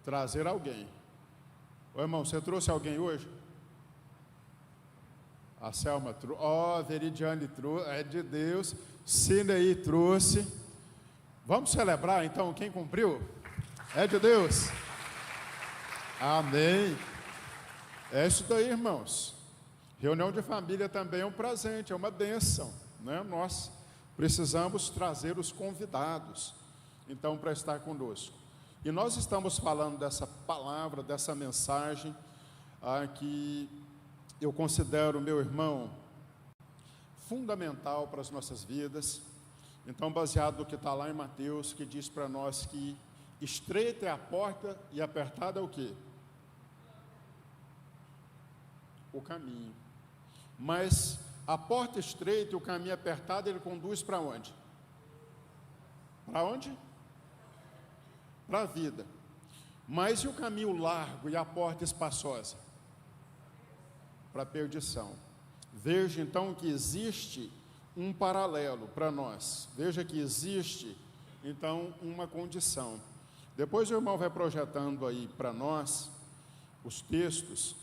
Trazer alguém. Ô irmão, você trouxe alguém hoje? A Selma trouxe. Ó, Veridiane trouxe. É de Deus. Cinei trouxe. Vamos celebrar então quem cumpriu? É de Deus. Amém. É isso daí, irmãos. Reunião de família também é um presente, é uma bênção, né? Nós precisamos trazer os convidados, então, para estar conosco. E nós estamos falando dessa palavra, dessa mensagem, que eu considero, meu irmão, fundamental para as nossas vidas. Então, baseado no que está lá em Mateus, que diz para nós que estreita é a porta e apertada é o quê? O caminho. Mas a porta estreita e o caminho apertado, ele conduz para onde? Para onde? Para a vida. Mas e o caminho largo e a porta espaçosa? Para a perdição. Veja então que existe um paralelo para nós. Veja que existe então uma condição. Depois o irmão vai projetando aí para nós os textos,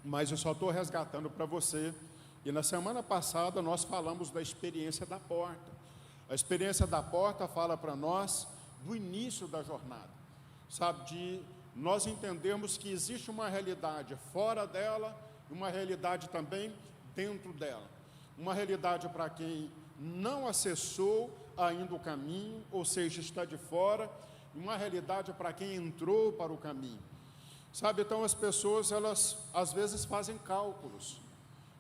mas eu só estou resgatando para você. E na semana passada nós falamos da experiência da porta. A experiência da porta fala para nós do início da jornada, sabe, de nós entendermos que existe uma realidade fora dela e uma realidade também dentro dela. Uma realidade para quem não acessou ainda o caminho, ou seja, está de fora, e uma realidade para quem entrou para o caminho. Sabe, então as pessoas, elas às vezes fazem cálculos.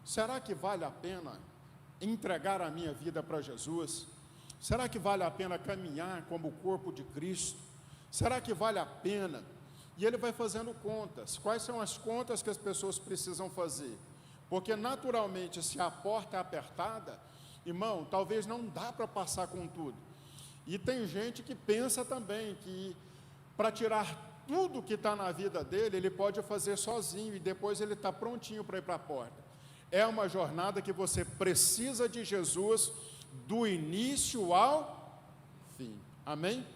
Será que vale a pena entregar a minha vida para Jesus? Será que vale a pena caminhar como o corpo de Cristo? Será que vale a pena? E ele vai fazendo contas. Quais são as contas que as pessoas precisam fazer? Porque naturalmente, se a porta é apertada, irmão, talvez não dá para passar com tudo. E tem gente que pensa também que para tirar tudo que está na vida dele, ele pode fazer sozinho e depois ele está prontinho para ir para a porta. É uma jornada que você precisa de Jesus do início ao fim. Amém?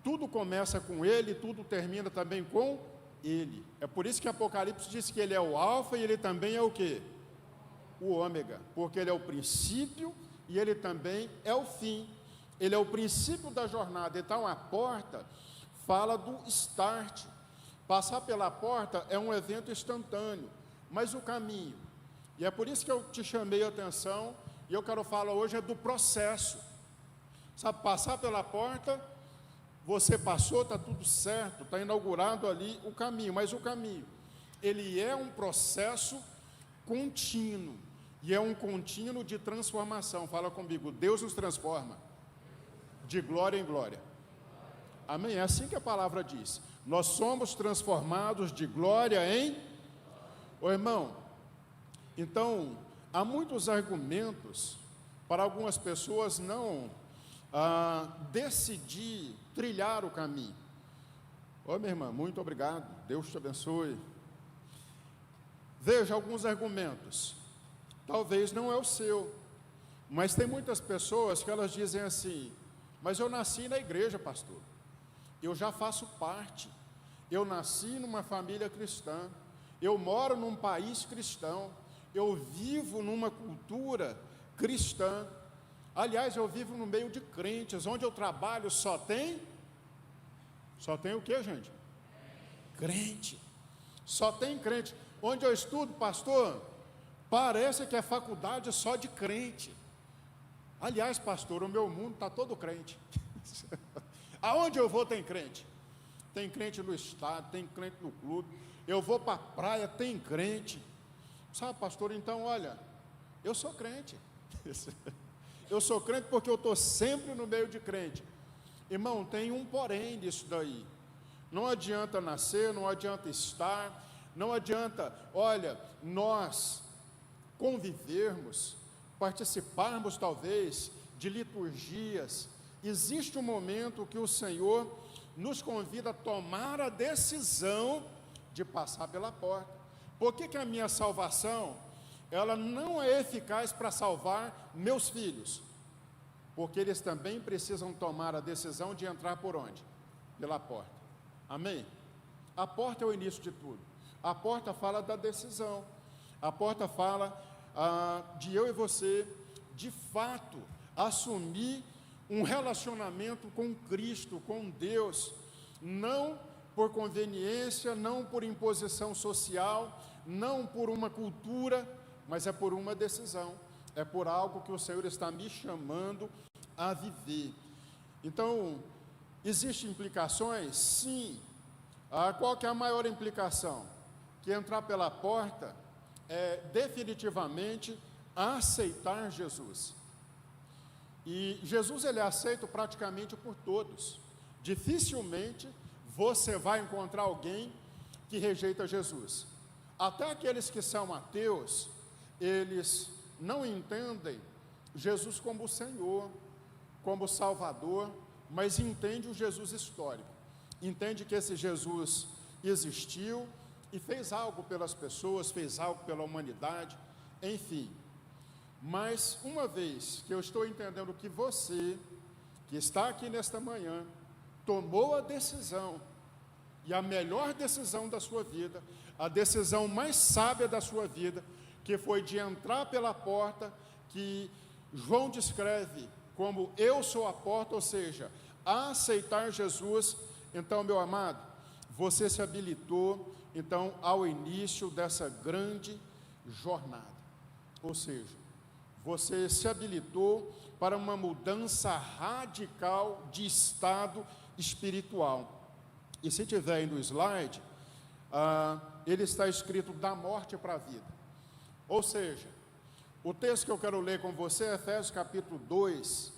Tudo começa com ele, tudo termina também com ele. É por isso que Apocalipse diz que ele é o alfa e ele também é o quê? O ômega, porque ele é o princípio e ele também é o fim. Ele é o princípio da jornada. Então a porta fala do start. Passar pela porta é um evento instantâneo, mas o caminho, e é por isso que eu te chamei a atenção, e eu quero falar hoje é do processo. Sabe, passar pela porta, você passou, está tudo certo, está inaugurado ali o caminho, mas o caminho, ele é um processo contínuo, e é um contínuo de transformação. Fala comigo, Deus nos transforma de glória em glória. Amém? É assim que a palavra diz. Nós somos transformados de glória em... Ô irmão, então, há muitos argumentos para algumas pessoas não decidir trilhar o caminho. Ô minha irmã, muito obrigado, Deus te abençoe. Veja alguns argumentos, talvez não é o seu, mas tem muitas pessoas que elas dizem assim, mas eu nasci na igreja, pastor, eu já faço parte, eu nasci numa família cristã, eu moro num país cristão, eu vivo numa cultura cristã, aliás, eu vivo no meio de crentes, onde eu trabalho só tem o que, gente? Crente, só tem crente. Onde eu estudo, pastor, parece que é faculdade só de crente. Aliás, pastor, o meu mundo está todo crente. Aonde eu vou tem crente. Tem crente no estado, tem crente no clube. Eu vou para a praia, tem crente. Sabe, pastor, então, olha, eu sou crente. Eu sou crente porque eu estou sempre no meio de crente. Irmão, tem um porém nisso daí. Não adianta nascer, não adianta estar, não adianta, olha, nós convivermos, participarmos talvez de liturgias. Existe um momento que o Senhor nos convida a tomar a decisão de passar pela porta. Por que a minha salvação, ela não é eficaz para salvar meus filhos? Porque eles também precisam tomar a decisão de entrar por onde? Pela porta. Amém? A porta é o início de tudo. A porta fala da decisão. A porta fala de eu e você, de fato, assumir um relacionamento com Cristo, com Deus, não por conveniência, não por imposição social, não por uma cultura, mas é por uma decisão, é por algo que o Senhor está me chamando a viver. Então, existem implicações? Sim. Qual que é a maior implicação? Que entrar pela porta é definitivamente aceitar Jesus. E Jesus, ele é aceito praticamente por todos. Dificilmente você vai encontrar alguém que rejeita Jesus. Até aqueles que são ateus, eles não entendem Jesus como o Senhor, como o Salvador, mas entendem o Jesus histórico. Entende que esse Jesus existiu e fez algo pelas pessoas, fez algo pela humanidade, enfim. Mas uma vez que eu estou entendendo que você, que está aqui nesta manhã, tomou a decisão, e a melhor decisão da sua vida, a decisão mais sábia da sua vida, que foi de entrar pela porta, que João descreve como eu sou a porta, ou seja, a aceitar Jesus. Então, meu amado, você se habilitou, então, ao início dessa grande jornada. Ou seja, você se habilitou para uma mudança radical de estado espiritual. E se tiver aí no slide, ele está escrito da morte para a vida. Ou seja, o texto que eu quero ler com você é Efésios capítulo 2,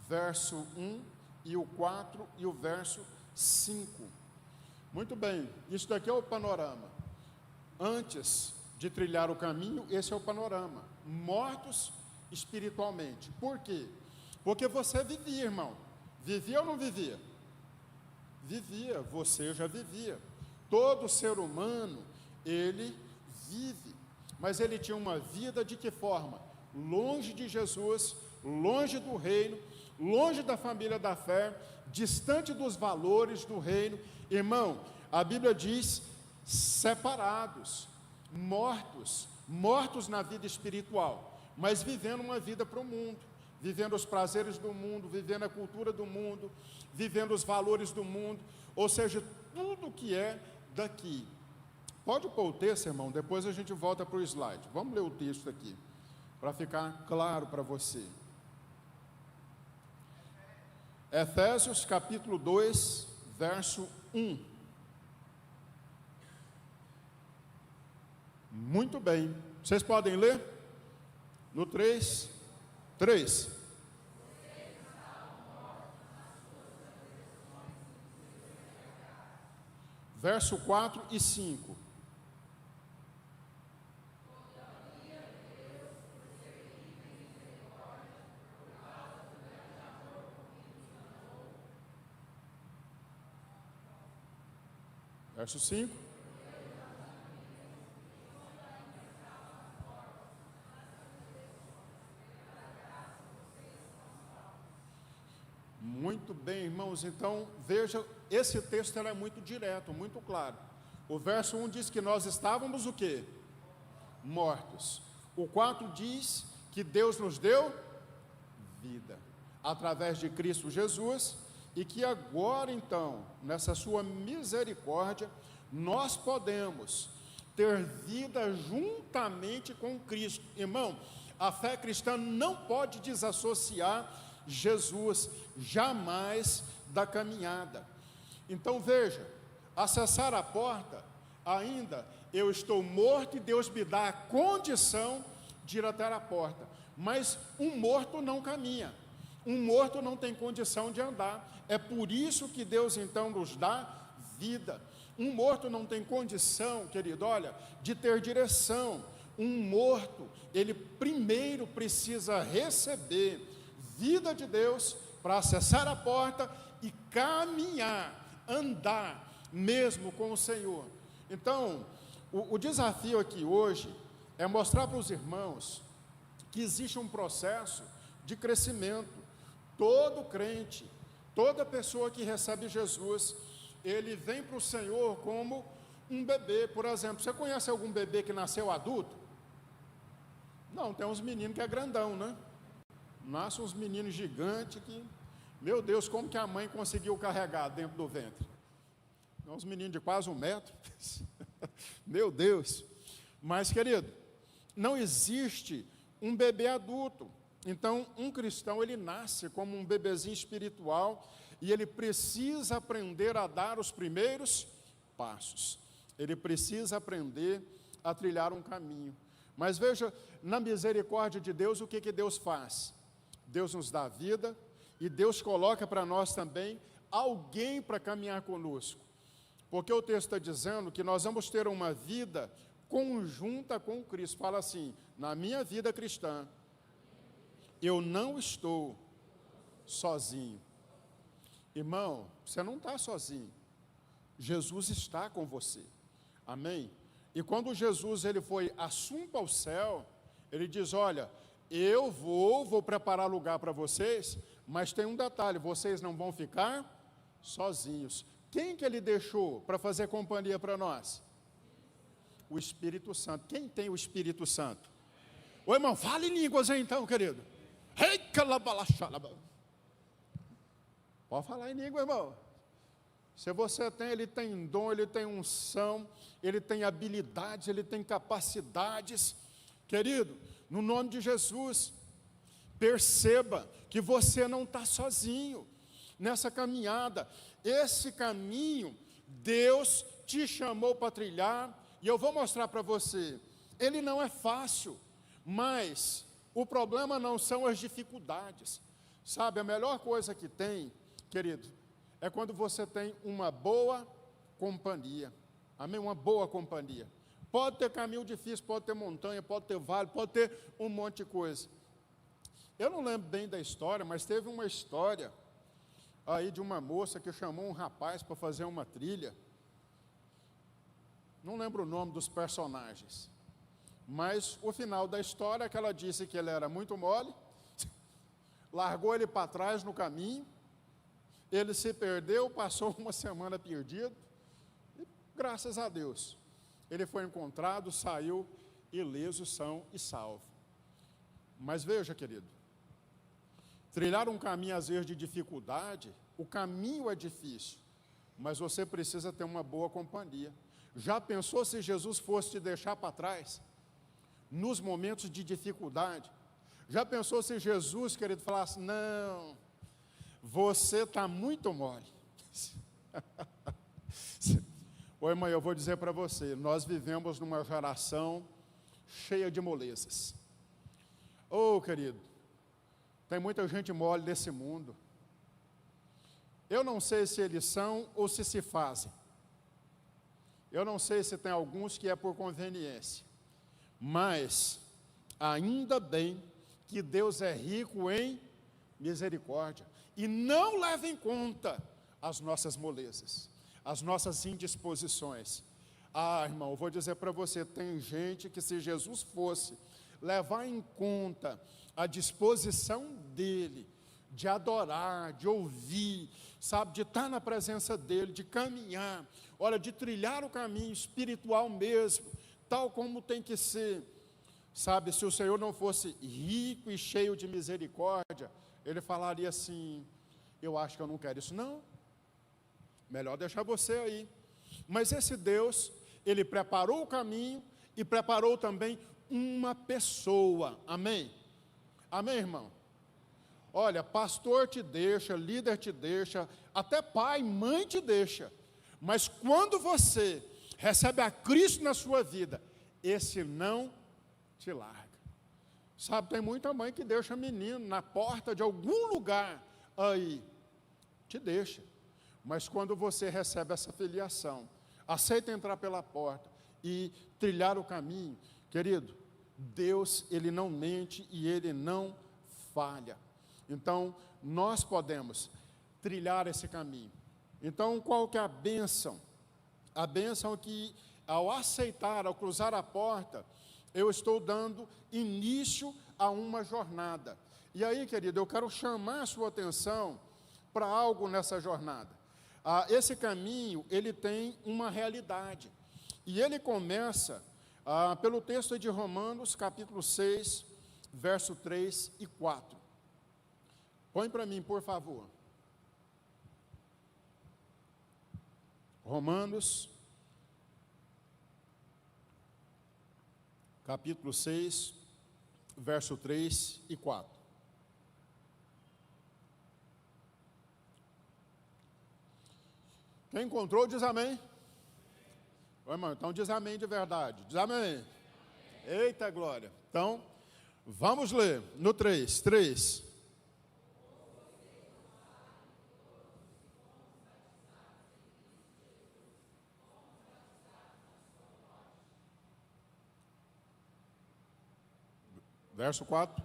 verso 1 e o 4 e o verso 5. Muito bem, isso daqui é o panorama. Antes de trilhar o caminho, esse é o panorama. Mortos espiritualmente. Por quê? Porque você vivia, irmão. Vivia ou não vivia? Vivia, você já vivia. Todo ser humano, ele vive. Mas ele tinha uma vida de que forma? Longe de Jesus, longe do reino, longe da família da fé, distante dos valores do reino. Irmão, a Bíblia diz separados, mortos na vida espiritual, mas vivendo uma vida para o mundo, vivendo os prazeres do mundo, vivendo a cultura do mundo, vivendo os valores do mundo, ou seja, tudo que é daqui. Pode pôr o texto, irmão, depois a gente volta para o slide. Vamos ler o texto aqui, para ficar claro para você. Efésios capítulo 2, verso 1. Muito bem, vocês podem ler? No 3. Verso 4 e 5. Verso 5. Muito bem, irmãos, então, veja, esse texto é muito direto, muito claro. O verso 1 diz que nós estávamos o quê? Mortos. O 4 diz que Deus nos deu vida, através de Cristo Jesus, e que agora, então, nessa sua misericórdia, nós podemos ter vida juntamente com Cristo. Irmão, a fé cristã não pode desassociar Jesus jamais da caminhada. Então veja, acessar a porta, ainda eu estou morto e Deus me dá a condição de ir até a porta, mas um morto não caminha, um morto não tem condição de andar. É por isso que Deus então nos dá vida. Um morto não tem condição, querido, olha, de ter direção. Um morto, ele primeiro precisa receber vida de Deus para acessar a porta e caminhar, andar mesmo com o Senhor. Então, o desafio aqui hoje é mostrar para os irmãos que existe um processo de crescimento. Todo crente, toda pessoa que recebe Jesus, ele vem para o Senhor como um bebê. Por exemplo, você conhece algum bebê que nasceu adulto? Não, tem uns meninos que é grandão, né? Nascem uns meninos gigantes que, meu Deus, como que a mãe conseguiu carregar dentro do ventre? Uns meninos de quase 1 metro. Meu Deus. Mas, querido, não existe um bebê adulto. Então, um cristão, ele nasce como um bebezinho espiritual e ele precisa aprender a dar os primeiros passos. Ele precisa aprender a trilhar um caminho. Mas veja, na misericórdia de Deus, o que Deus faz? Deus nos dá vida e Deus coloca para nós também alguém para caminhar conosco. Porque o texto está dizendo que nós vamos ter uma vida conjunta com Cristo. Fala assim, na minha vida cristã, eu não estou sozinho. Irmão, você não está sozinho. Jesus está com você. Amém? E quando Jesus ele foi assunto ao céu, ele diz, olha, eu vou preparar lugar para vocês, mas tem um detalhe, vocês não vão ficar sozinhos. Quem que ele deixou para fazer companhia para nós? O Espírito Santo. Quem tem o Espírito Santo? Ô irmão, fale em línguas aí então, querido. Pode falar em língua, irmão. Se você tem, ele tem dom, ele tem unção, ele tem habilidades, ele tem capacidades. Querido, no nome de Jesus, perceba que você não está sozinho nessa caminhada. Esse caminho, Deus te chamou para trilhar, e eu vou mostrar para você, ele não é fácil, mas o problema não são as dificuldades. Sabe, a melhor coisa que tem, querido, é quando você tem uma boa companhia. Amém? Uma boa companhia. Pode ter caminho difícil, pode ter montanha, pode ter vale, pode ter um monte de coisa. Eu não lembro bem da história, mas teve uma história aí de uma moça que chamou um rapaz para fazer uma trilha. Não lembro o nome dos personagens, mas o final da história é que ela disse que ele era muito mole, largou ele para trás no caminho, ele se perdeu, passou uma semana perdido, e graças a Deus, ele foi encontrado, saiu ileso, são e salvo. Mas veja, querido, trilhar um caminho às vezes de dificuldade, o caminho é difícil, mas você precisa ter uma boa companhia. Já pensou se Jesus fosse te deixar para trás, nos momentos de dificuldade? Já pensou se Jesus, querido, falasse, não, você está muito mole. Oi, mãe, eu vou dizer para você, nós vivemos numa geração cheia de molezas. Oh, querido, tem muita gente mole nesse mundo. Eu não sei se eles são ou se fazem. Eu não sei se tem alguns que é por conveniência. Mas, ainda bem que Deus é rico em misericórdia. E não leva em conta as nossas molezas, as nossas indisposições. Ah, irmão, eu vou dizer para você, tem gente que se Jesus fosse levar em conta a disposição dele, de adorar, de ouvir, sabe, de estar na presença dele, de caminhar, olha, de trilhar o caminho espiritual mesmo, tal como tem que ser, sabe, se o Senhor não fosse rico e cheio de misericórdia, ele falaria assim, eu acho que eu não quero isso, não, melhor deixar você aí. Mas esse Deus, ele preparou o caminho e preparou também uma pessoa, amém? Amém, irmão? Olha, pastor te deixa, líder te deixa, até pai, mãe te deixa, mas quando você recebe a Cristo na sua vida, esse não te larga. Sabe, tem muita mãe que deixa menino na porta de algum lugar aí, te deixa, mas quando você recebe essa filiação, aceita entrar pela porta e trilhar o caminho, querido, Deus, ele não mente e ele não falha. Então, nós podemos trilhar esse caminho. Então, qual que é a bênção? A bênção é que, ao aceitar, ao cruzar a porta, eu estou dando início a uma jornada. E aí, querido, eu quero chamar a sua atenção para algo nessa jornada. esse caminho, ele tem uma realidade. E ele começa pelo texto de Romanos, capítulo 6, verso 3 e 4. Põe para mim, por favor. Romanos, capítulo 6, verso 3 e 4. Quem encontrou, diz amém. Ô, irmão, então diz amém de verdade. Diz amém. Eita glória. Então, vamos ler no 3. 3. Verso 4.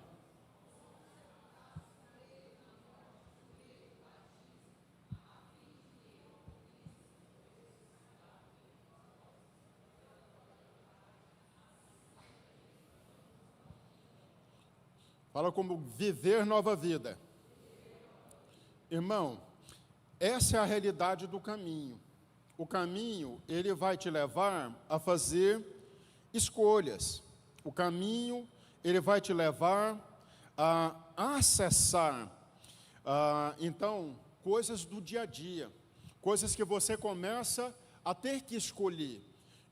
Fala como viver nova vida. Irmão, essa é a realidade do caminho. O caminho, ele vai te levar a fazer escolhas. O caminho, ele vai te levar a acessar, então, coisas do dia a dia, coisas que você começa a ter que escolher.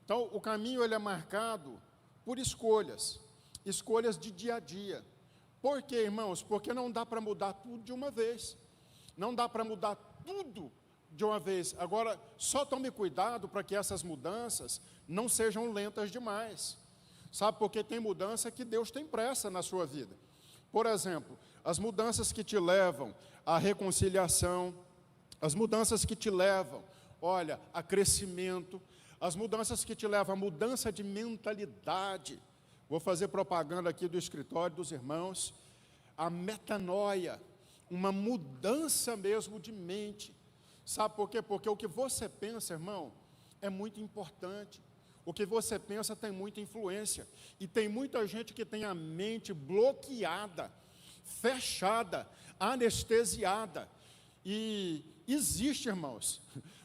Então, o caminho, ele é marcado por escolhas, escolhas de dia a dia. Por quê, irmãos? Porque não dá para mudar tudo de uma vez. Não dá para mudar tudo de uma vez. Agora, só tome cuidado para que essas mudanças não sejam lentas demais. Sabe, porque tem mudança que Deus tem pressa na sua vida. Por exemplo, as mudanças que te levam à reconciliação, as mudanças que te levam, olha, a crescimento, as mudanças que te levam à mudança de mentalidade. Vou fazer propaganda aqui do escritório dos irmãos. A metanoia, uma mudança mesmo de mente. Sabe por quê? Porque o que você pensa, irmão, é muito importante. O que você pensa tem muita influência. E tem muita gente que tem a mente bloqueada, fechada, anestesiada. E existe, irmãos,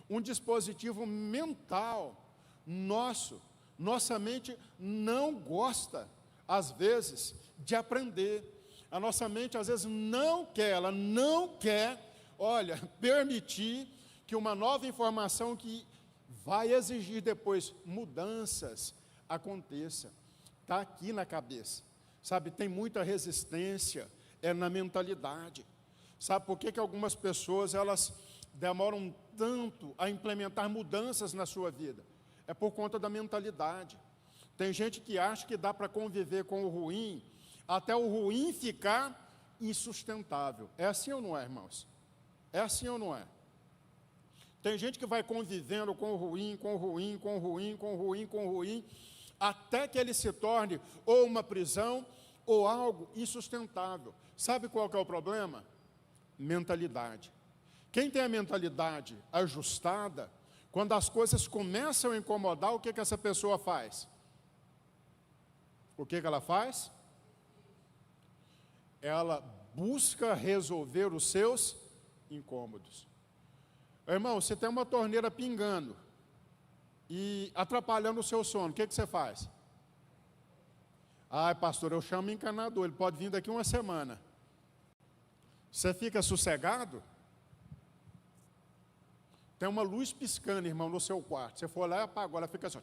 um dispositivo mental nosso. Nossa mente não gosta, às vezes, de aprender. A nossa mente, às vezes, ela não quer, olha, permitir que uma nova informação que vai exigir depois mudanças aconteça. Está aqui na cabeça. Sabe, tem muita resistência, é na mentalidade. Sabe por que algumas pessoas, elas demoram tanto a implementar mudanças na sua vida? É por conta da mentalidade. Tem gente que acha que dá para conviver com o ruim, até o ruim ficar insustentável. É assim ou não é, irmãos? É assim ou não é? Tem gente que vai convivendo com o ruim, com o ruim, com o ruim, com o ruim, com o ruim, até que ele se torne ou uma prisão, ou algo insustentável. Sabe qual que é o problema? Mentalidade. Quem tem a mentalidade ajustada, quando as coisas começam a incomodar, o que essa pessoa faz? O que ela faz? Ela busca resolver os seus incômodos. Irmão, você tem uma torneira pingando e atrapalhando o seu sono, o que você faz? Ai, pastor, eu chamo o encanador, ele pode vir daqui uma semana. Você fica sossegado? Tem uma luz piscando, irmão, no seu quarto. Você for lá e apagou, ela fica assim.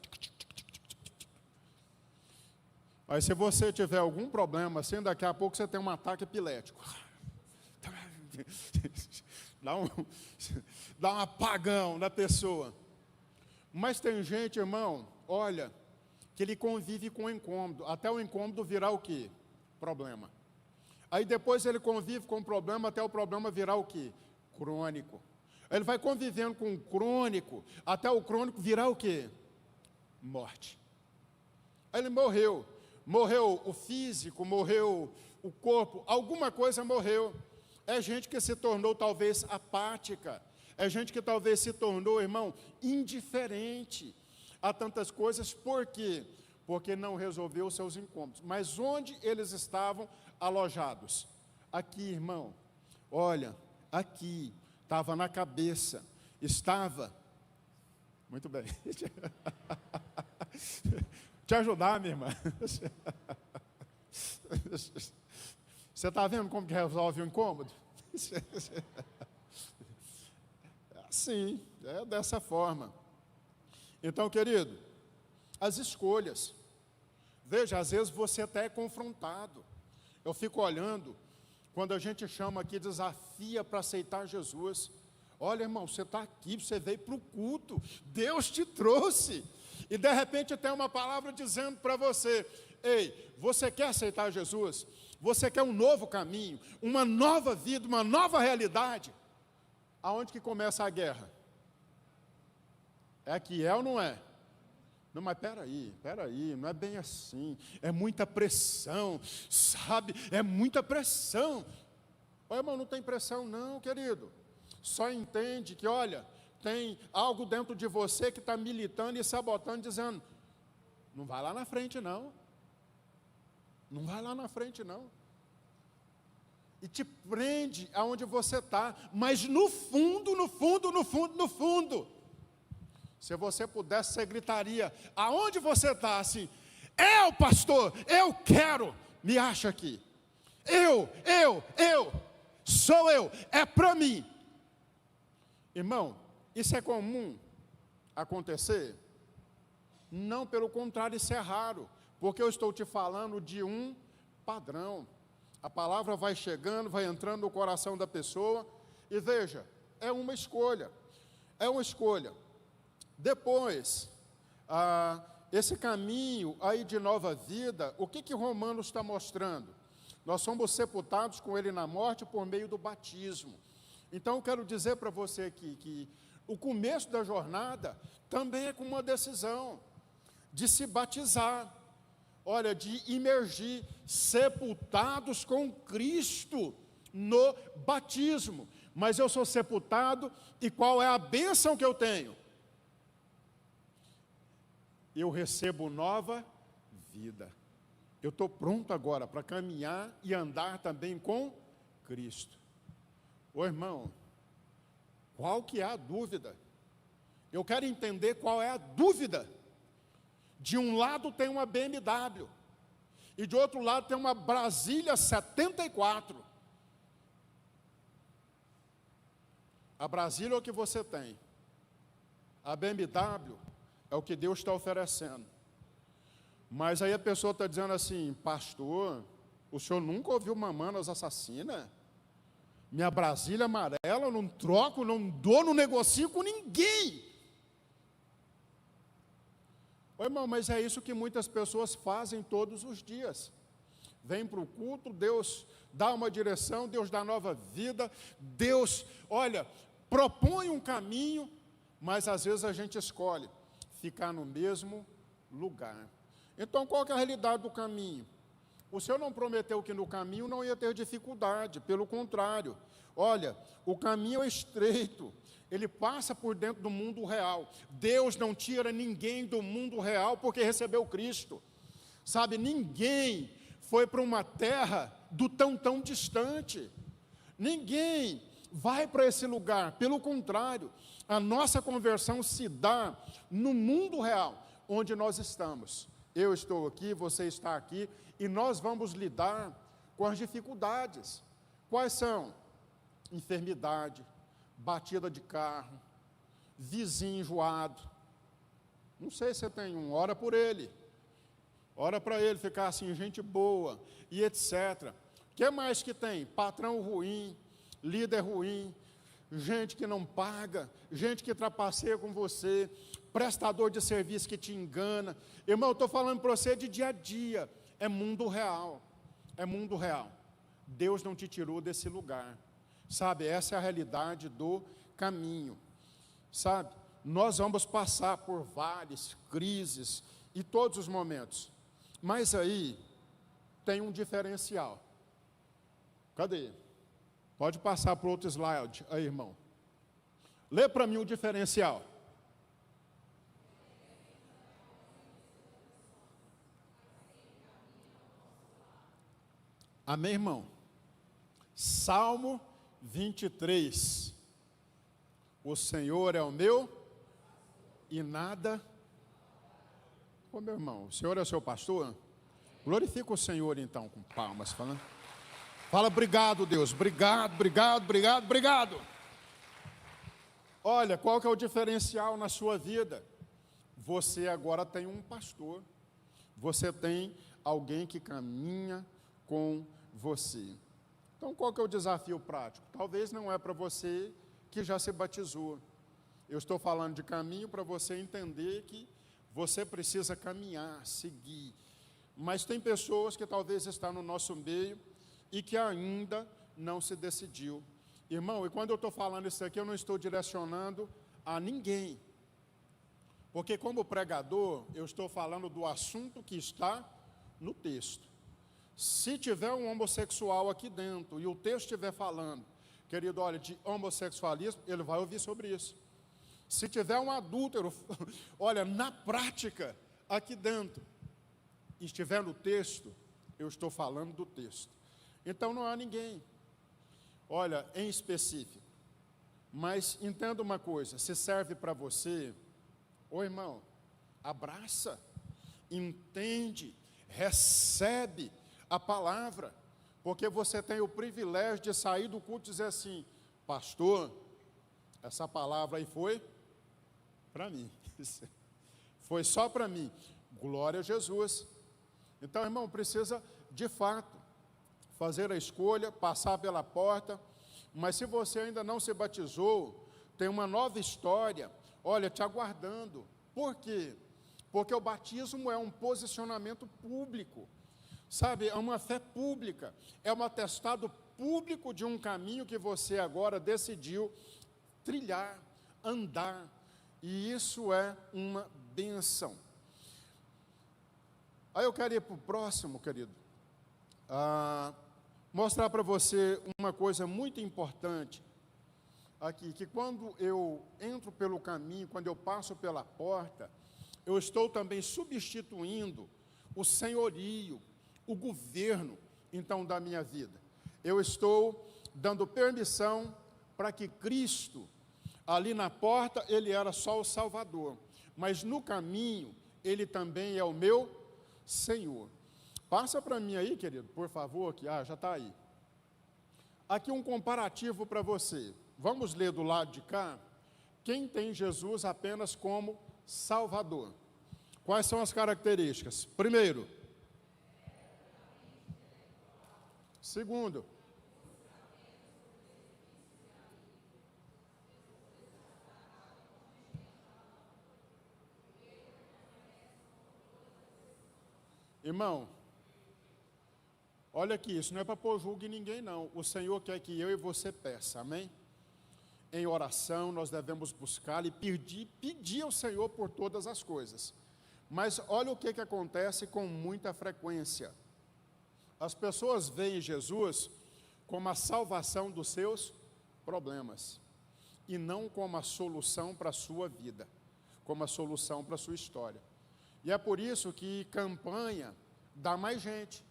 Aí, se você tiver algum problema assim, daqui a pouco você tem um ataque epilético. Dá um apagão na pessoa. Mas tem gente, irmão, olha, que ele convive com o incômodo, até o incômodo virar o quê? Problema. Aí depois ele convive com o problema, até o problema virar o quê? Crônico. Ele vai convivendo com o crônico, até o crônico virar o quê? Morte. Aí ele morreu. Morreu o físico, morreu o corpo, alguma coisa morreu. É gente que se tornou talvez apática. É gente que talvez se tornou, irmão, indiferente a tantas coisas. Por quê? Porque não resolveu os seus incômodos. Mas onde eles estavam alojados? Aqui, irmão. Olha, aqui. Estava na cabeça. estava. Muito bem. Te ajudar, minha irmã. Você está vendo como que resolve o incômodo? Sim, é dessa forma. Então, querido, as escolhas. Veja, às vezes você até é confrontado. Eu fico olhando, quando a gente chama aqui, desafia para aceitar Jesus. Olha, irmão, você está aqui, você veio para o culto, Deus te trouxe. E de repente tem uma palavra dizendo para você: ei, você quer aceitar Jesus? Você quer um novo caminho, uma nova vida, uma nova realidade? Aonde que começa a guerra? É aqui, é ou não é? Não, mas peraí, não é bem assim, é muita pressão, sabe, é muita pressão. Ô, irmão, não tem pressão não, querido, só entende que, olha, tem algo dentro de você que está militando e sabotando, dizendo, não vai lá na frente não, não vai lá na frente não, e te prende aonde você está, mas no fundo, se você pudesse, você gritaria, aonde você está, assim, eu pastor, eu quero, me acha aqui, sou eu, é para mim. Irmão, isso é comum acontecer? Não, pelo contrário, isso é raro, porque eu estou te falando de um padrão. A palavra vai chegando, vai entrando no coração da pessoa, e veja, é uma escolha. Depois, esse caminho aí de nova vida, o que Romanos está mostrando? Nós somos sepultados com Ele na morte por meio do batismo. Então, eu quero dizer para você aqui que o começo da jornada também é com uma decisão de se batizar, olha, de imergir, sepultados com Cristo no batismo. Mas eu sou sepultado, e qual é a bênção que eu tenho? Eu recebo nova vida. Eu estou pronto agora para caminhar e andar também com Cristo. Ô irmão, qual que é a dúvida? Eu quero entender qual é a dúvida. De um lado tem uma BMW, e de outro lado tem uma Brasília 74. A Brasília é o que você tem, a BMW é o que Deus está oferecendo. Mas aí a pessoa está dizendo assim, pastor, o senhor nunca ouviu Mamonas Assassina? Minha Brasília amarela, eu não troco, não dou, não negocio com ninguém. Ô, irmão, mas é isso que muitas pessoas fazem todos os dias. Vem para o culto, Deus dá uma direção, Deus dá nova vida, Deus, olha, propõe um caminho, mas às vezes a gente escolhe ficar no mesmo lugar. Então, qual que é a realidade do caminho? O Senhor não prometeu que no caminho não ia ter dificuldade, pelo contrário. Olha, o caminho é estreito, ele passa por dentro do mundo real. Deus não tira ninguém do mundo real porque recebeu Cristo. Sabe, ninguém foi para uma terra do tão distante. Ninguém vai para esse lugar, pelo contrário, a nossa conversão se dá no mundo real, onde nós estamos. Eu estou aqui, você está aqui, e nós vamos lidar com as dificuldades. Quais são? Enfermidade, batida de carro, vizinho enjoado. Não sei se você tem um, ora por ele. Ora para ele ficar assim, gente boa, e etc. O que mais que tem? Patrão ruim, líder ruim, gente que não paga, gente que trapaceia com você, prestador de serviço que te engana. Irmão, eu estou falando para você de dia a dia, é mundo real, é mundo real. Deus não te tirou desse lugar, sabe, essa é a realidade do caminho, sabe, nós vamos passar por vales, crises, e todos os momentos, mas aí tem um diferencial. Cadê? Pode passar para o outro slide, aí irmão, lê para mim o diferencial. Amém, irmão? Salmo 23. O Senhor é o meu e nada. Ô meu irmão, o Senhor é o seu pastor? Glorifica o Senhor então, com palmas, falando. Fala, obrigado, Deus, obrigado, obrigado, obrigado, obrigado. Olha, qual que é o diferencial na sua vida? Você agora tem um pastor, você tem alguém que caminha com você. Então, qual que é o desafio prático? Talvez não é para você que já se batizou. Eu estou falando de caminho para você entender que você precisa caminhar, seguir. Mas tem pessoas que talvez estão no nosso meio e que ainda não se decidiu. Irmão, e quando eu estou falando isso aqui, eu não estou direcionando a ninguém. Porque como pregador, eu estou falando do assunto que está no texto. Se tiver um homossexual aqui dentro e o texto estiver falando, querido, olha, de homossexualismo, ele vai ouvir sobre isso. Se tiver um adúltero, olha, na prática, aqui dentro, estiver no texto, eu estou falando do texto. Então não há ninguém, olha, em específico. Mas entenda uma coisa, se serve para você, ô irmão, abraça, entende, recebe a palavra, porque você tem o privilégio de sair do culto e dizer assim, pastor, essa palavra aí foi para mim, foi só para mim, glória a Jesus. Então, irmão, precisa de fato fazer a escolha, passar pela porta, mas se você ainda não se batizou, tem uma nova história, olha, te aguardando. Por quê? Porque o batismo é um posicionamento público, sabe, é uma fé pública, é um atestado público de um caminho que você agora decidiu trilhar, andar, e isso é uma bênção. Aí eu quero ir para o próximo, querido, mostrar para você uma coisa muito importante aqui, que quando eu entro pelo caminho, quando eu passo pela porta, eu estou também substituindo o senhorio, o governo, então, da minha vida. Eu estou dando permissão para que Cristo, ali na porta, ele era só o Salvador, mas no caminho, ele também é o meu Senhor. Passa para mim aí, querido, por favor, aqui, já está aí. Aqui um comparativo para você. Vamos ler do lado de cá. Quem tem Jesus apenas como Salvador? Quais são as características? Primeiro. Segundo. Irmão, olha aqui, isso não é para pôr julgo em ninguém, não. O Senhor quer que eu e você peça, amém? Em oração, nós devemos buscar e pedir ao Senhor por todas as coisas. Mas olha o que acontece com muita frequência. As pessoas veem Jesus como a salvação dos seus problemas, e não como a solução para a sua vida, como a solução para a sua história. E é por isso que campanha dá mais gente.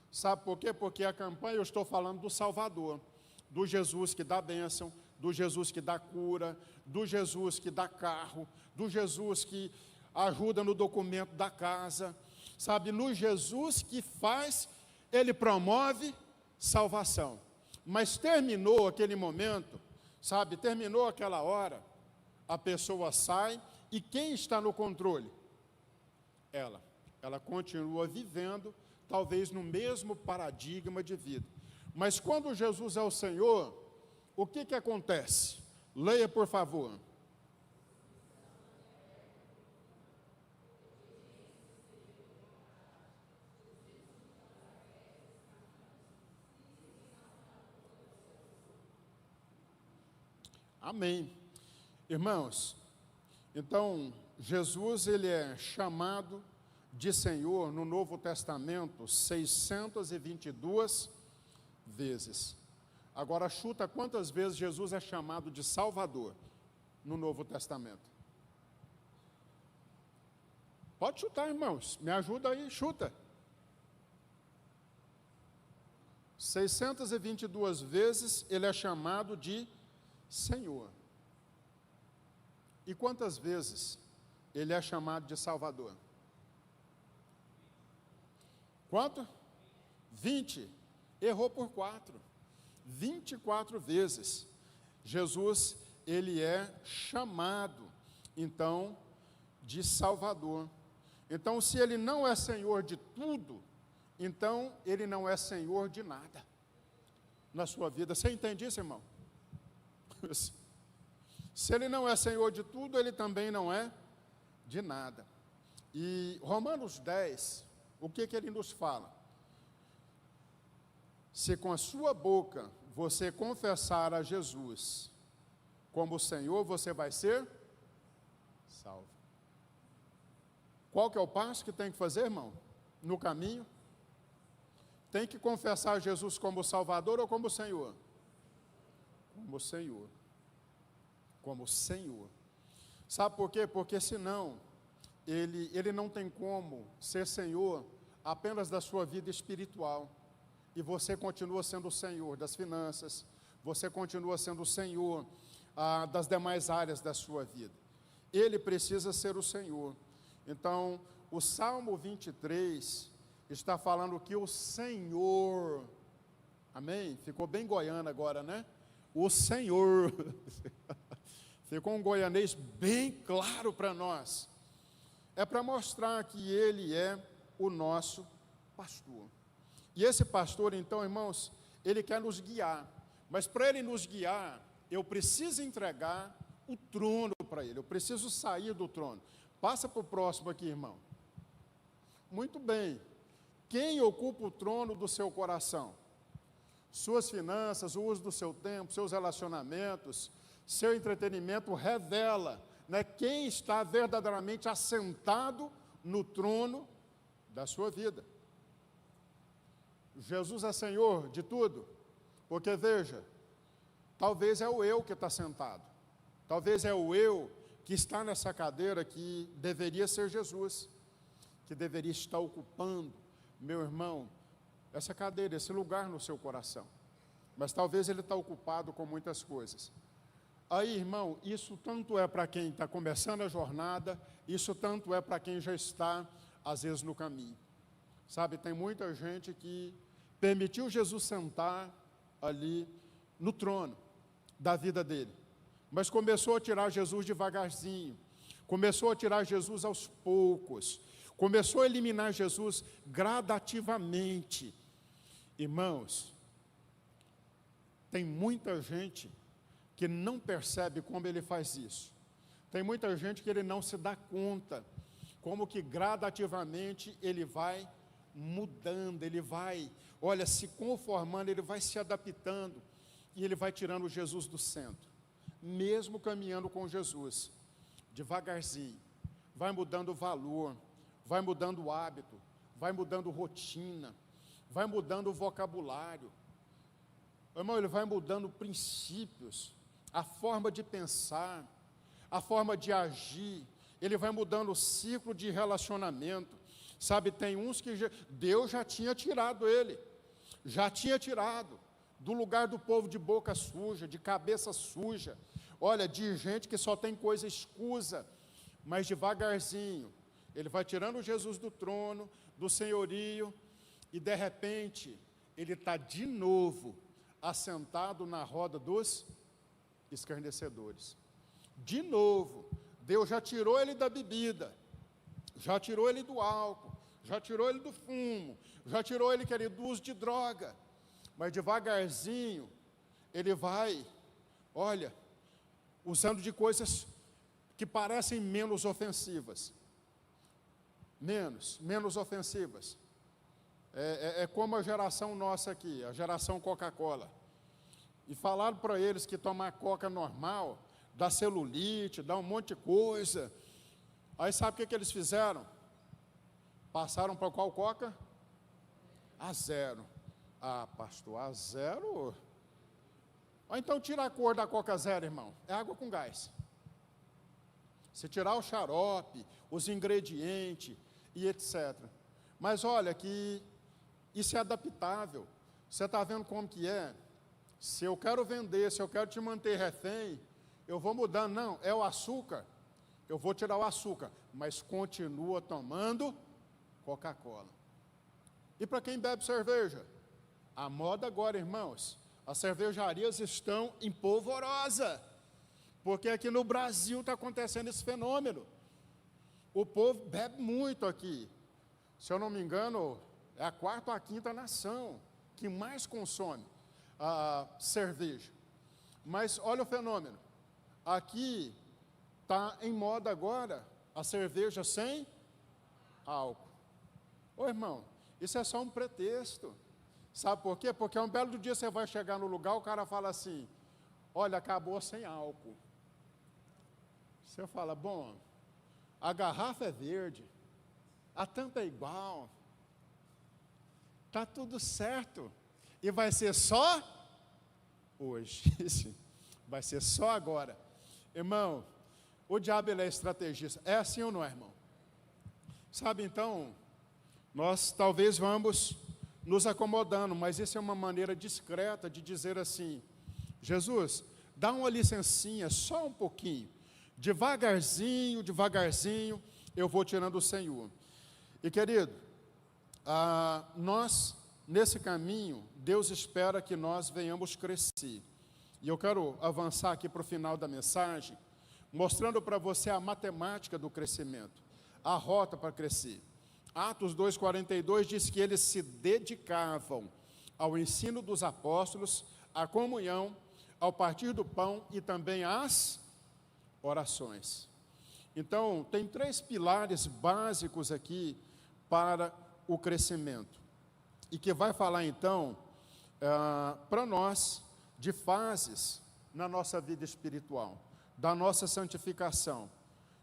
Sabe por quê? Porque a campanha, eu estou falando do Salvador, do Jesus que dá bênção, do Jesus que dá cura, do Jesus que dá carro, do Jesus que ajuda no documento da casa, sabe? No Jesus que faz, ele promove salvação. Mas terminou aquele momento, sabe? Terminou aquela hora, a pessoa sai, e quem está no controle? Ela continua vivendo, talvez no mesmo paradigma de vida. Mas quando Jesus é o Senhor, o que acontece? Leia, por favor. Amém. Irmãos, então, Jesus, ele é chamado de Senhor no Novo Testamento 622 vezes. Agora chuta quantas vezes Jesus é chamado de Salvador no Novo Testamento. Pode chutar, irmãos, me ajuda aí, chuta. 622 vezes ele é chamado de Senhor. E quantas vezes ele é chamado de Salvador? Quanto? 20. Errou por 4. 24 vezes. Jesus, ele é chamado, então, de Salvador. Então, se ele não é Senhor de tudo, então ele não é Senhor de nada na sua vida. Você entende isso, irmão? Se ele não é Senhor de tudo, ele também não é de nada. E Romanos 10, o que ele nos fala? Se com a sua boca você confessar a Jesus como Senhor, você vai ser salvo. Qual que é o passo que tem que fazer, irmão? No caminho? Tem que confessar Jesus como Salvador ou como Senhor? Como Senhor. Como Senhor. Sabe por quê? Porque senão, ele não tem como ser Senhor apenas da sua vida espiritual. E você continua sendo o Senhor das finanças, você continua sendo o Senhor das demais áreas da sua vida. Ele precisa ser o Senhor. Então, o Salmo 23 está falando que o Senhor, amém? Ficou bem goiano agora, né? O Senhor, ficou um goianês bem claro para nós. É para mostrar que Ele é o nosso pastor. E esse pastor, então, irmãos, ele quer nos guiar. Mas para ele nos guiar, eu preciso entregar o trono para ele. Eu preciso sair do trono. Passa para o próximo aqui, irmão. Muito bem. Quem ocupa o trono do seu coração? Suas finanças, o uso do seu tempo, seus relacionamentos, seu entretenimento revela, né, quem está verdadeiramente assentado no trono da sua vida. Jesus é Senhor de tudo, porque veja, talvez é o eu que está sentado, talvez é o eu que está nessa cadeira que deveria ser Jesus, que deveria estar ocupando, meu irmão, essa cadeira, esse lugar no seu coração, mas talvez ele está ocupado com muitas coisas. Aí, irmão, isso tanto é para quem está começando a jornada, isso tanto é para quem já está, às vezes, no caminho. Sabe, tem muita gente que permitiu Jesus sentar ali no trono da vida dele, mas começou a tirar Jesus devagarzinho, começou a tirar Jesus aos poucos, começou a eliminar Jesus gradativamente. Irmãos, tem muita gente que não percebe como ele faz isso. Tem muita gente que ele não se dá conta, como que gradativamente ele vai mudando, ele vai, olha, se conformando, ele vai se adaptando, e ele vai tirando Jesus do centro, mesmo caminhando com Jesus, devagarzinho, vai mudando o valor, vai mudando o hábito, vai mudando rotina, vai mudando o vocabulário, irmão, ele vai mudando princípios, a forma de pensar, a forma de agir, ele vai mudando o ciclo de relacionamento. Sabe, tem uns que Deus já tinha tirado ele, já tinha tirado do lugar do povo de boca suja, de cabeça suja, olha, de gente que só tem coisa escusa, mas devagarzinho, ele vai tirando Jesus do trono, do senhorio, e de repente, ele está de novo assentado na roda dos escarnecedores. De novo, Deus já tirou ele da bebida, já tirou ele do álcool, já tirou ele do fumo, já tirou ele, querido, do uso de droga, mas devagarzinho, ele vai, olha, usando de coisas que parecem menos ofensivas, menos ofensivas, é como a geração nossa aqui, a geração Coca-Cola, e falaram para eles que tomar coca normal, dá celulite, dá um monte de coisa, aí sabe o que eles fizeram? Passaram para qual coca? A zero. Ah, pastor, a zero? Ou então tira a cor da coca zero, irmão. É água com gás. Se tirar o xarope, os ingredientes e etc. Mas olha que isso é adaptável. Você está vendo como que é? Se eu quero vender, se eu quero te manter refém, eu vou mudando. Não, é o açúcar. eu vou tirar o açúcar, mas continua tomando Coca-Cola. E para quem bebe cerveja? A moda agora, irmãos, as cervejarias estão em polvorosa, porque aqui no Brasil está acontecendo esse fenômeno. O povo bebe muito aqui. Se eu não me engano, é a quarta ou a quinta nação que mais consome cerveja. Mas olha o fenômeno. Aqui está em moda agora a cerveja sem álcool. Ô irmão, isso é só um pretexto. Sabe por quê? Porque um belo dia você vai chegar no lugar, o cara fala assim, olha, acabou sem álcool. Você fala, bom, a garrafa é verde, a tampa é igual, está tudo certo, e vai ser só hoje, vai ser só agora. Irmão, o diabo ele é estrategista, é assim ou não é, irmão? Sabe, então, nós talvez vamos nos acomodando, mas isso é uma maneira discreta de dizer assim, Jesus, dá uma licencinha, só um pouquinho, devagarzinho, devagarzinho, eu vou tirando o Senhor. E querido, nós, nesse caminho, Deus espera que nós venhamos crescer. E eu quero avançar aqui para o final da mensagem, mostrando para você a matemática do crescimento, a rota para crescer. Atos 2,42 diz que eles se dedicavam ao ensino dos apóstolos, à comunhão, ao partir do pão e também às orações. Então, tem 3 pilares básicos aqui para o crescimento. E que vai falar então, para nós, de fases na nossa vida espiritual, da nossa santificação,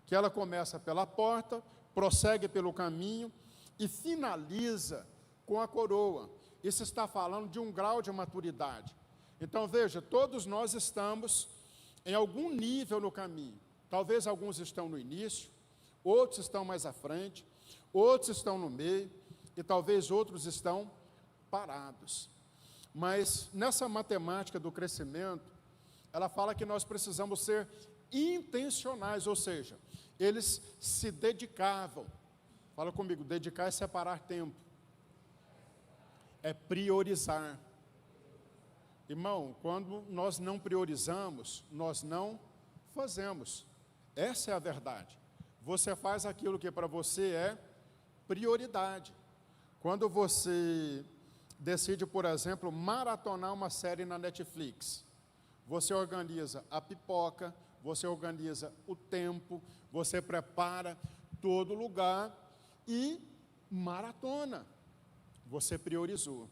que ela começa pela porta, prossegue pelo caminho e finaliza com a coroa. Isso está falando de um grau de maturidade. Então veja, todos nós estamos em algum nível no caminho. Talvez alguns estão no início, outros estão mais à frente, outros estão no meio e talvez outros estão parados. Mas nessa matemática do crescimento, ela fala que nós precisamos ser intencionais, ou seja, eles se dedicavam. Fala comigo, dedicar é separar tempo, é priorizar. Irmão, quando nós não priorizamos, nós não fazemos. Essa é a verdade. Você faz aquilo que para você é prioridade. Quando você decide, por exemplo, maratonar uma série na Netflix, você organiza a pipoca, você organiza o tempo, você prepara todo lugar e maratona. Você priorizou,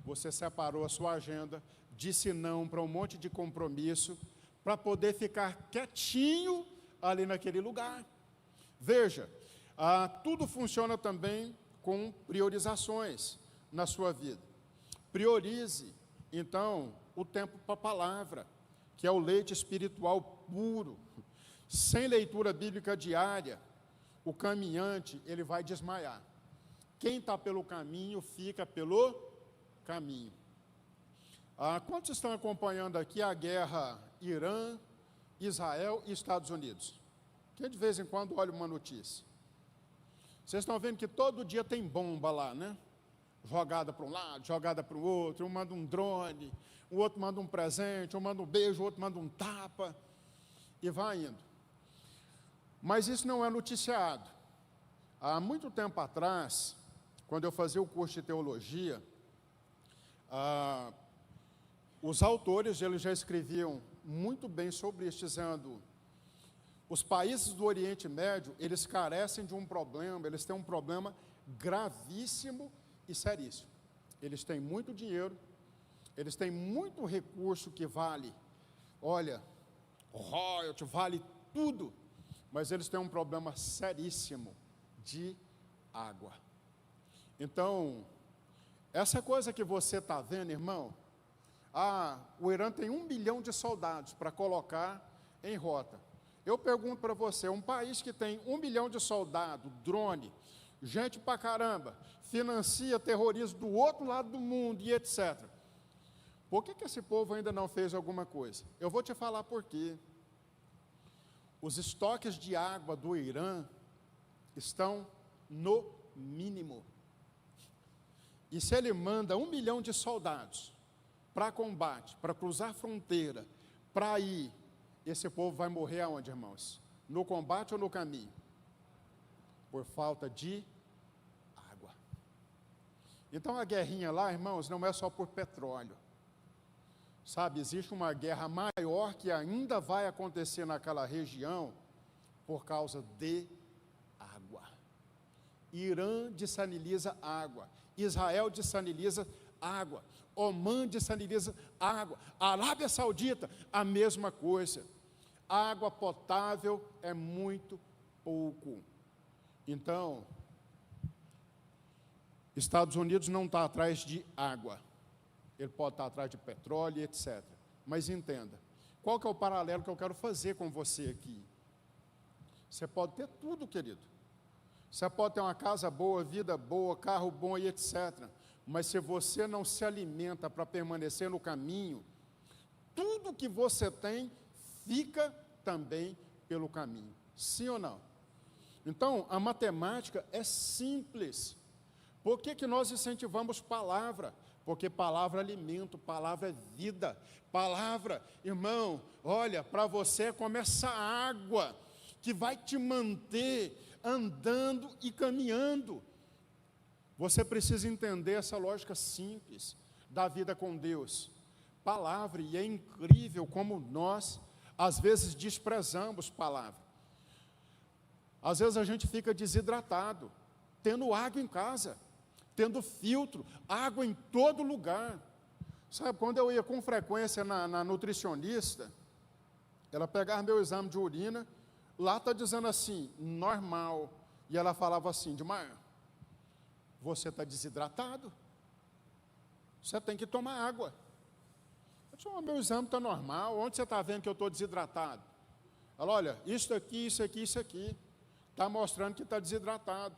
você separou a sua agenda, disse não para um monte de compromisso, para poder ficar quietinho ali naquele lugar. Veja, tudo funciona também com priorizações na sua vida. Priorize, então, o tempo para a palavra, que é o leite espiritual puro. Sem leitura bíblica diária, o caminhante, ele vai desmaiar. Quem está pelo caminho, fica pelo caminho. Quantos estão acompanhando aqui a guerra Irã, Israel e Estados Unidos? Que de vez em quando olha uma notícia. Vocês estão vendo que todo dia tem bomba lá, né? Jogada para um lado, jogada para o outro, um manda um drone, o outro manda um presente, um manda um beijo, o outro manda um tapa, e vai indo. Mas isso não é noticiado. Há muito tempo atrás, quando eu fazia o curso de teologia, os autores eles já escreviam muito bem sobre isso, dizendo: os países do Oriente Médio, eles carecem de um problema, eles têm um problema gravíssimo e seríssimo. Eles têm muito dinheiro, eles têm muito recurso que vale, olha, royalty, vale tudo, mas eles têm um problema seríssimo de água. Então, essa coisa que você está vendo, irmão, o Irã tem 1 bilhão de soldados para colocar em rota. Eu pergunto para você, um país que tem 1 bilhão de soldados, drone, gente pra caramba, financia terrorismo do outro lado do mundo e etc. Por que esse povo ainda não fez alguma coisa? Eu vou te falar por quê. os estoques de água do Irã estão no mínimo. E se ele manda 1 milhão de soldados para combate, para cruzar fronteira, para ir, esse povo vai morrer aonde, irmãos? No combate ou no caminho? Por falta de água. Então a guerrinha lá, irmãos, não é só por petróleo. Sabe, existe uma guerra maior que ainda vai acontecer naquela região por causa de água. Irã dessaliniza água, Israel dessaliniza água, Omã dessaliniza água, Arábia Saudita, a mesma coisa. Água potável é muito pouco. Então, Estados Unidos não está atrás de água. Ele pode estar atrás de petróleo, etc. Mas entenda, qual que é o paralelo que eu quero fazer com você aqui? Você pode ter tudo, querido. Você pode ter uma casa boa, vida boa, carro bom e etc. Mas se você não se alimenta para permanecer no caminho, tudo que você tem fica também pelo caminho. Sim ou não? Então, a matemática é simples. Por que nós incentivamos palavra? Porque palavra é alimento, palavra é vida. Palavra, irmão, olha, para você é como essa água que vai te manter andando e caminhando. Você precisa entender essa lógica simples da vida com Deus. Palavra, e é incrível como nós, às vezes, desprezamos palavra. Às vezes a gente fica desidratado, tendo água em casa, tendo filtro, água em todo lugar. Sabe, quando eu ia com frequência na nutricionista, ela pegava meu exame de urina, lá está dizendo assim, normal. E ela falava assim, Dimar, você está desidratado? Você tem que tomar água. Eu disse, meu exame está normal, onde você está vendo que eu estou desidratado? Ela, olha, isso aqui, isso aqui, isso aqui, está mostrando que está desidratado.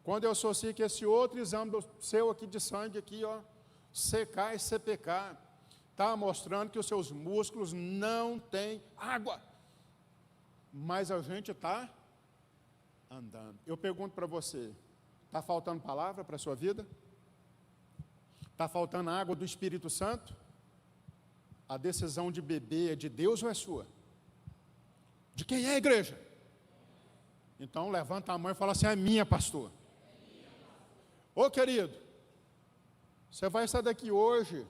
Quando eu associo que esse outro exame seu aqui de sangue, aqui, ó, CK e CPK, está mostrando que os seus músculos não têm água. Mas a gente está andando. Eu pergunto para você, está faltando palavra para a sua vida? Está faltando água do Espírito Santo? A decisão de beber é de Deus ou é sua? De quem é a igreja? Então levanta a mão e fala assim, é minha, pastor. Ô querido, você vai sair daqui hoje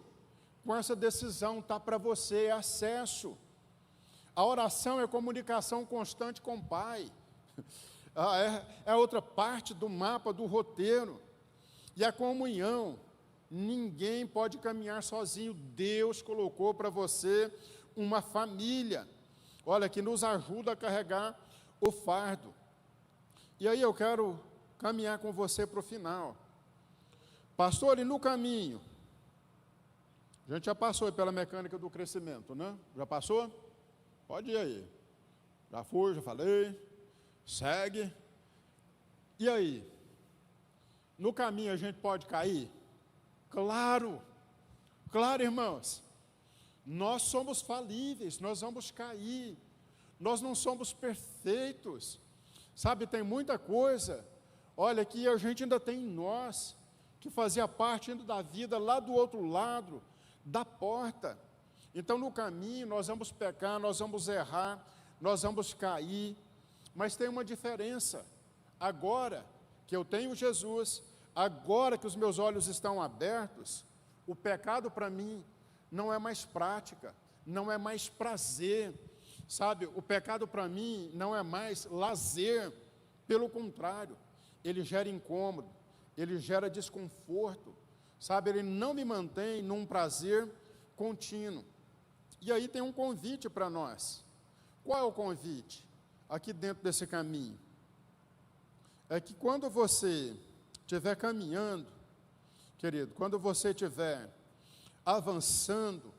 com essa decisão, está para você, é acesso. A oração é comunicação constante com o Pai. É outra parte do mapa, do roteiro. E a comunhão, ninguém pode caminhar sozinho. Deus colocou para você uma família, olha, que nos ajuda a carregar o fardo. E aí eu quero caminhar com você para o final. Pastor, e no caminho? A gente já passou pela mecânica do crescimento, né? Já passou? Pode ir aí. Já fui, já falei. Segue. E aí? No caminho a gente pode cair? Claro. Claro, irmãos. Nós somos falíveis, nós vamos cair. Nós não somos perfeitos. Sabe, tem muita coisa, olha, que a gente ainda tem em nós, que fazia parte ainda da vida lá do outro lado da porta. Então, no caminho, nós vamos pecar, nós vamos errar, nós vamos cair, mas tem uma diferença. Agora que eu tenho Jesus, agora que os meus olhos estão abertos, o pecado para mim não é mais prática, não é mais prazer, sabe? O pecado para mim não é mais lazer, pelo contrário, ele gera incômodo, ele gera desconforto, sabe? Ele não me mantém num prazer contínuo. E aí tem um convite para nós. Qual é o convite? Aqui dentro desse caminho. É que quando você estiver caminhando, querido, quando você estiver avançando,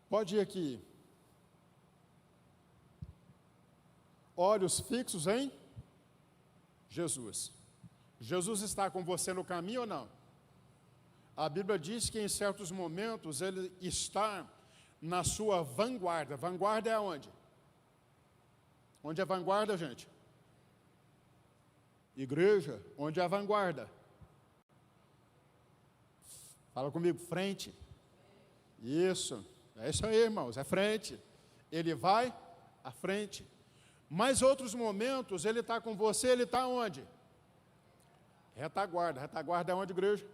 pode ir aqui. Olhos fixos em Jesus. Jesus está com você no caminho ou não? A Bíblia diz que em certos momentos ele está na sua vanguarda. Vanguarda é aonde? Onde é vanguarda, gente? Igreja, onde é a vanguarda? Fala comigo, frente. Isso, é isso aí, irmãos, é frente. Ele vai à frente. Mas outros momentos, ele está com você, ele está onde? Retaguarda. Retaguarda é onde, igreja?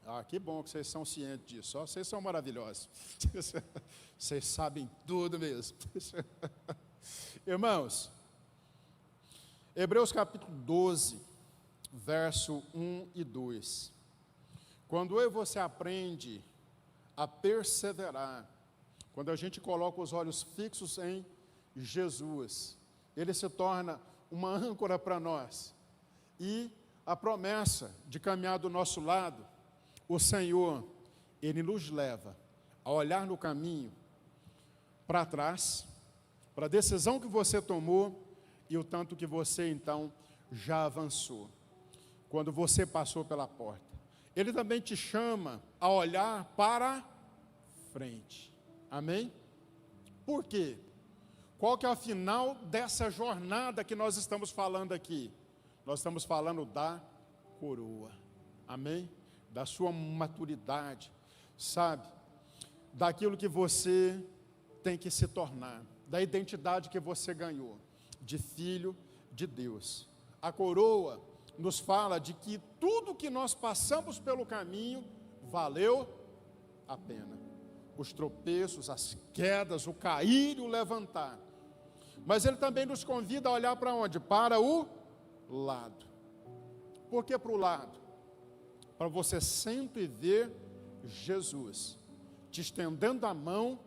Ah, que bom que vocês são cientes disso. Ó, vocês são maravilhosos. Vocês sabem tudo mesmo. Irmãos, Hebreus capítulo 12, verso 1 e 2. Quando eu e você aprende a perseverar, quando a gente coloca os olhos fixos em Jesus, ele se torna uma âncora para nós. E a promessa de caminhar do nosso lado, o Senhor, ele nos leva a olhar no caminho para trás, para a decisão que você tomou e o tanto que você então já avançou, quando você passou pela porta. Ele também te chama a olhar para frente. Amém? Por quê? Qual que é o final dessa jornada que nós estamos falando aqui? Nós estamos falando da coroa. Amém? Da sua maturidade, sabe? Daquilo que você tem que se tornar, da identidade que você ganhou, de filho de Deus. A coroa nos fala de que tudo que nós passamos pelo caminho valeu a pena. Os tropeços, as quedas, o cair e o levantar. Mas ele também nos convida a olhar para onde? Para o lado. Por que para o lado? Para você sempre ver Jesus te estendendo a mão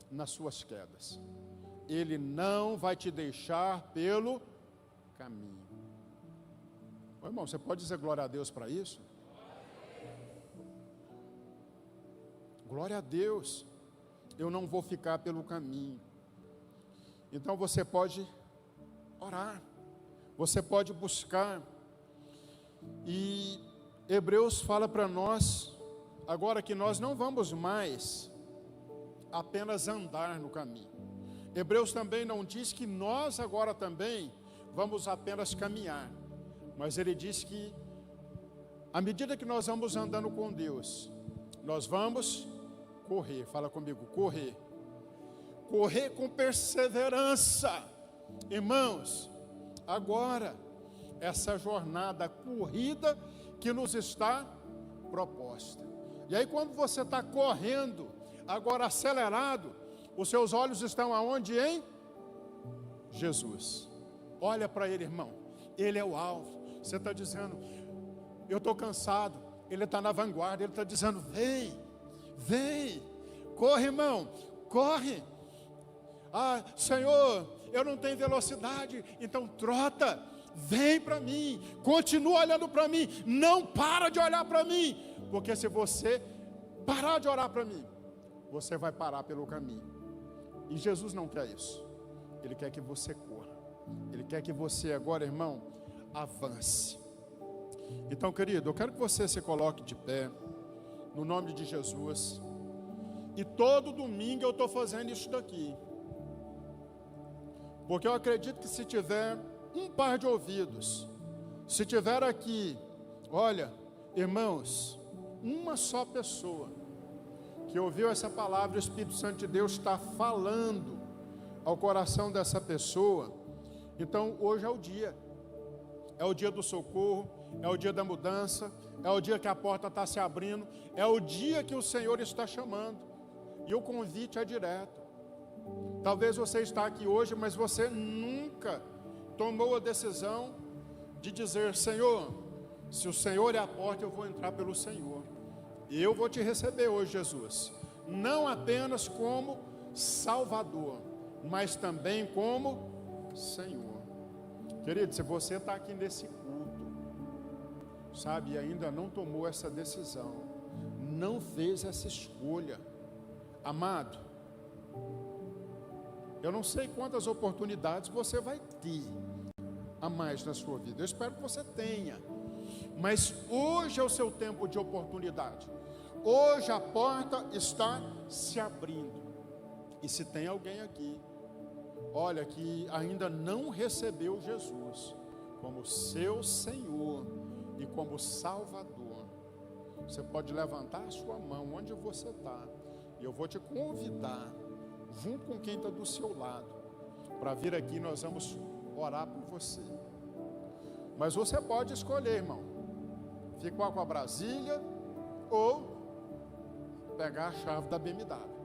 nas suas quedas. Ele não vai te deixar pelo caminho. Ô, irmão, você pode dizer glória a Deus para isso? Glória a Deus. Eu não vou ficar pelo caminho. Então você pode orar, você pode buscar. E Hebreus fala para nós, agora que nós não vamos mais apenas andar no caminho. Hebreus também não diz que nós agora também vamos apenas caminhar, mas ele diz que à medida que nós vamos andando com Deus, nós vamos correr. Fala comigo, correr. Correr com perseverança. Irmãos, agora essa jornada, corrida que nos está proposta. E aí quando você está correndo, agora acelerado, os seus olhos estão aonde? Em Jesus. Olha para ele, irmão. Ele é o alvo. Você está dizendo, eu estou cansado. Ele está na vanguarda. Ele está dizendo, vem, vem. Corre, irmão, corre. Ah, Senhor, eu não tenho velocidade. Então trota. Vem para mim, continua olhando para mim, não para de olhar para mim, porque se você parar de orar para mim, você vai parar pelo caminho. E Jesus não quer isso. Ele quer que você corra. Ele quer que você agora, irmão, avance. Então, querido, eu quero que você se coloque de pé, no nome de Jesus. E todo domingo eu estou fazendo isso daqui, porque eu acredito que se tiver um par de ouvidos, se tiver aqui, olha, irmãos, uma só pessoa que ouviu essa palavra, o Espírito Santo de Deus está falando ao coração dessa pessoa, então hoje é o dia do socorro, é o dia da mudança, é o dia que a porta está se abrindo, é o dia que o Senhor está chamando, e o convite é direto. Talvez você está aqui hoje, mas você nunca tomou a decisão de dizer, Senhor, se o Senhor é a porta, eu vou entrar pelo Senhor. E eu vou te receber hoje, Jesus. Não apenas como Salvador, mas também como Senhor. Querido, se você está aqui nesse culto, sabe, e ainda não tomou essa decisão, não fez essa escolha, amado, eu não sei quantas oportunidades você vai ter a mais na sua vida. Eu espero que você tenha. Mas hoje é o seu tempo de oportunidade. Hoje a porta está se abrindo. E se tem alguém aqui olha, que ainda não recebeu Jesus como seu Senhor e como Salvador, você pode levantar a sua mão onde você está, e eu vou te convidar, junto com quem está do seu lado, para vir aqui. Nós vamos orar por você. Mas você pode escolher, irmão, ficar com a Brasília ou pegar a chave da BMW.